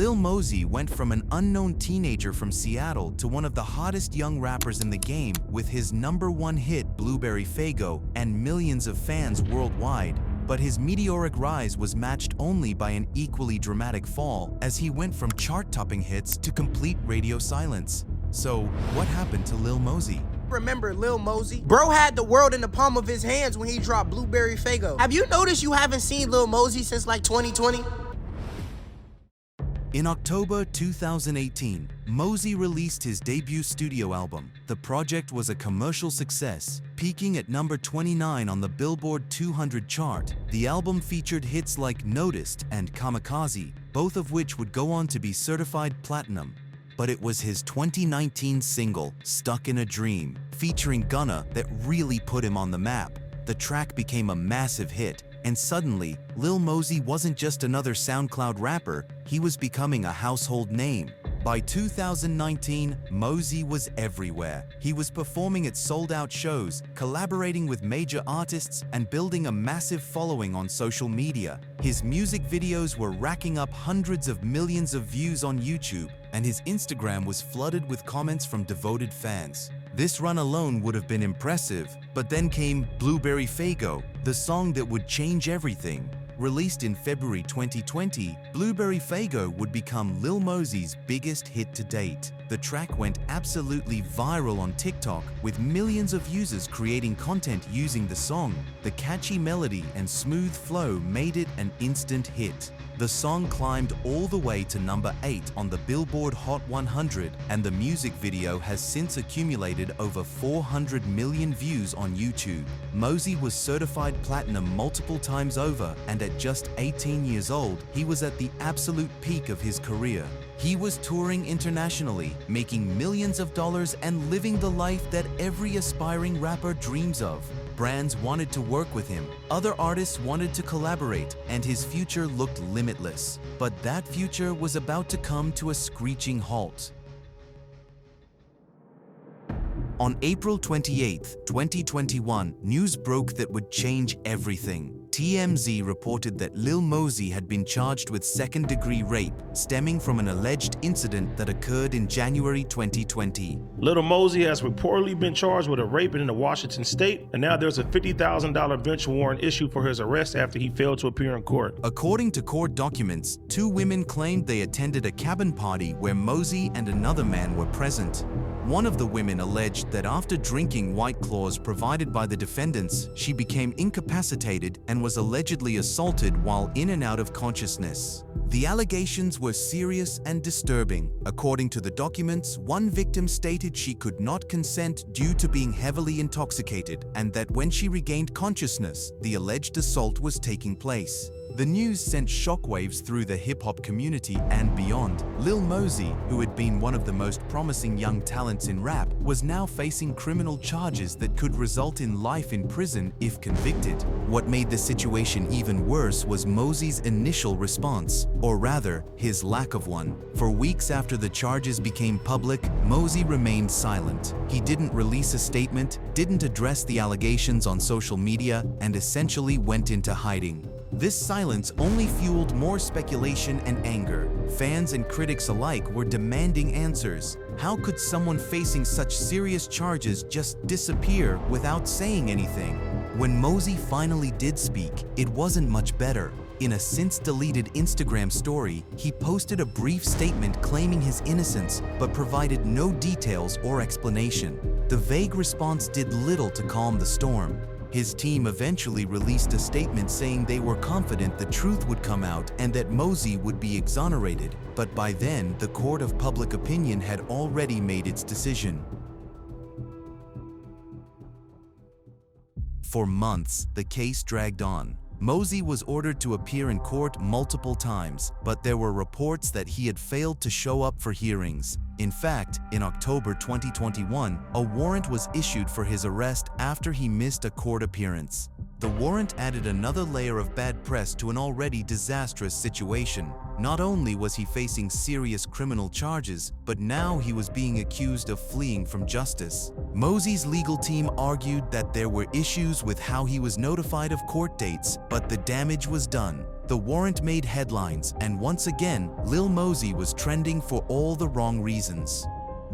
Lil Mosey went from an unknown teenager from Seattle to one of the hottest young rappers in the game with his #1 hit Blueberry Faygo and millions of fans worldwide. But his meteoric rise was matched only by an equally dramatic fall as he went from chart-topping hits to complete radio silence. So, what happened to Lil Mosey? Remember Lil Mosey? Bro had the world in the palm of his hands when he dropped Blueberry Faygo. Have you noticed you haven't seen Lil Mosey since like 2020? In October 2018, Mosey released his debut studio album. The project was a commercial success, peaking at number 29 on the Billboard 200 chart. The album featured hits like Noticed and Kamikaze, both of which would go on to be certified platinum. But it was his 2019 single, Stuck in a Dream, featuring Gunna, that really put him on the map. The track became a massive hit, and suddenly, Lil Mosey wasn't just another SoundCloud rapper, he was becoming a household name. By 2019, Mosey was everywhere. He was performing at sold-out shows, collaborating with major artists, and building a massive following on social media. His music videos were racking up hundreds of millions of views on YouTube, and his Instagram was flooded with comments from devoted fans. This run alone would have been impressive, but then came Blueberry Faygo, the song that would change everything. Released in February 2020, Blueberry Faygo would become Lil Mosey's biggest hit to date. The track went absolutely viral on TikTok, with millions of users creating content using the song. The catchy melody and smooth flow made it an instant hit. The song climbed all the way to number 8 on the Billboard Hot 100, and the music video has since accumulated over 400 million views on YouTube. Mosey was certified platinum multiple times over, and at just 18 years old, he was at the absolute peak of his career. He was touring internationally, making millions of dollars and living the life that every aspiring rapper dreams of. Brands wanted to work with him, other artists wanted to collaborate, and his future looked limitless. But that future was about to come to a screeching halt. On April 28, 2021, news broke that would change everything. TMZ reported that Lil Mosey had been charged with second-degree rape, stemming from an alleged incident that occurred in January 2020. Lil Mosey has reportedly been charged with a rape in Washington state, and now there's a $50,000 bench warrant issued for his arrest after he failed to appear in court. According to court documents, 2 women claimed they attended a cabin party where Mosey and another man were present. One of the women alleged that after drinking White Claws provided by the defendants, she became incapacitated and was allegedly assaulted while in and out of consciousness. The allegations were serious and disturbing. According to the documents, one victim stated she could not consent due to being heavily intoxicated, and that when she regained consciousness, the alleged assault was taking place. The news sent shockwaves through the hip-hop community and beyond. Lil Mosey, who had been one of the most promising young talents in rap, was now facing criminal charges that could result in life in prison if convicted. What made the situation even worse was Mosey's initial response, or rather, his lack of one. For weeks after the charges became public, Mosey remained silent. He didn't release a statement, didn't address the allegations on social media, and essentially went into hiding. This silence only fueled more speculation and anger. Fans and critics alike were demanding answers. How could someone facing such serious charges just disappear without saying anything? When Mosey finally did speak, it wasn't much better. In a since-deleted Instagram story, he posted a brief statement claiming his innocence, but provided no details or explanation. The vague response did little to calm the storm. His team eventually released a statement saying they were confident the truth would come out and that Mosey would be exonerated. But by then, the court of public opinion had already made its decision. For months, the case dragged on. Mosey was ordered to appear in court multiple times, but there were reports that he had failed to show up for hearings. In fact, in October 2021, a warrant was issued for his arrest after he missed a court appearance. The warrant added another layer of bad press to an already disastrous situation. Not only was he facing serious criminal charges, but now he was being accused of fleeing from justice. Mosey's legal team argued that there were issues with how he was notified of court dates, but the damage was done. The warrant made headlines, and once again, Lil Mosey was trending for all the wrong reasons.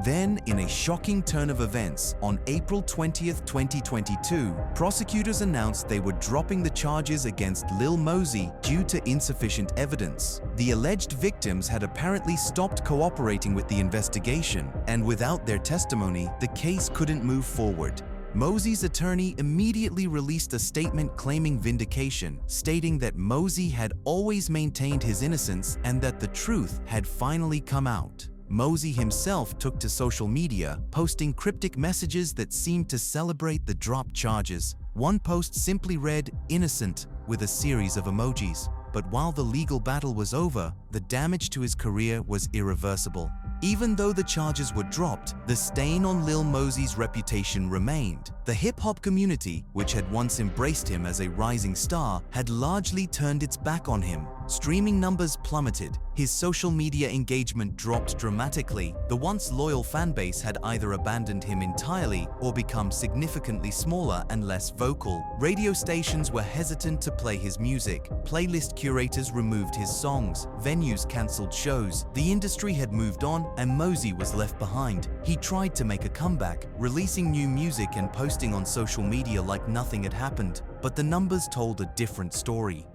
Then, in a shocking turn of events, on April 20th, 2022, prosecutors announced they were dropping the charges against Lil Mosey due to insufficient evidence. The alleged victims had apparently stopped cooperating with the investigation, and without their testimony, the case couldn't move forward. Mosey's attorney immediately released a statement claiming vindication, stating that Mosey had always maintained his innocence and that the truth had finally come out. Mosey himself took to social media, posting cryptic messages that seemed to celebrate the dropped charges. One post simply read, "Innocent," with a series of emojis. But while the legal battle was over, the damage to his career was irreversible. Even though the charges were dropped, the stain on Lil Mosey's reputation remained. The hip-hop community, which had once embraced him as a rising star, had largely turned its back on him. Streaming numbers plummeted, his social media engagement dropped dramatically, the once loyal fanbase had either abandoned him entirely or become significantly smaller and less vocal. Radio stations were hesitant to play his music, playlist curators removed his songs, venues cancelled shows. The industry had moved on and Mosey was left behind. He tried to make a comeback, releasing new music and posting on social media like nothing had happened, but the numbers told a different story.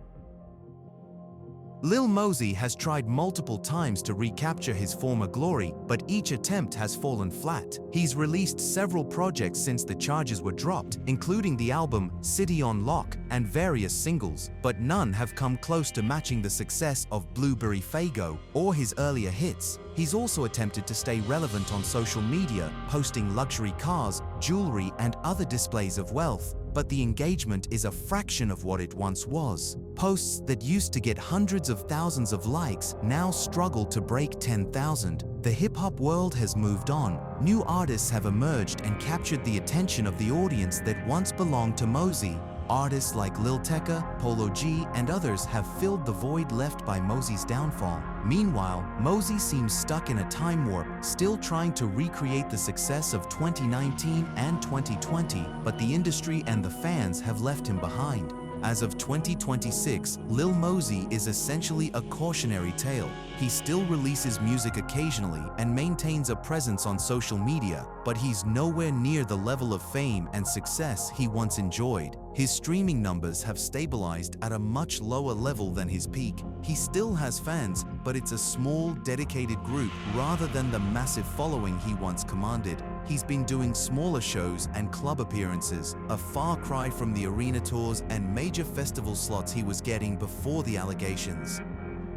Lil Mosey has tried multiple times to recapture his former glory, but each attempt has fallen flat. He's released several projects since the charges were dropped, including the album City on Lock and various singles, but none have come close to matching the success of Blueberry Faygo or his earlier hits. He's also attempted to stay relevant on social media, posting luxury cars, jewelry, and other displays of wealth, but the engagement is a fraction of what it once was. Posts that used to get hundreds of thousands of likes now struggle to break 10,000. The hip-hop world has moved on. New artists have emerged and captured the attention of the audience that once belonged to Mosey. Artists like Lil Tecca, Polo G, and others have filled the void left by Mosey's downfall. Meanwhile, Mosey seems stuck in a time warp, still trying to recreate the success of 2019 and 2020, but the industry and the fans have left him behind. As of 2026, Lil Mosey is essentially a cautionary tale. He still releases music occasionally and maintains a presence on social media, but he's nowhere near the level of fame and success he once enjoyed. His streaming numbers have stabilized at a much lower level than his peak. He still has fans, but it's a small, dedicated group rather than the massive following he once commanded. He's been doing smaller shows and club appearances, a far cry from the arena tours and major festival slots he was getting before the allegations.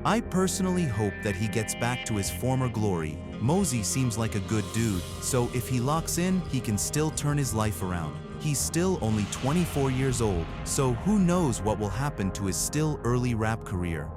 I personally hope that he gets back to his former glory. Mosey seems like a good dude, so if he locks in, he can still turn his life around. He's still only 24 years old, so who knows what will happen to his still early rap career.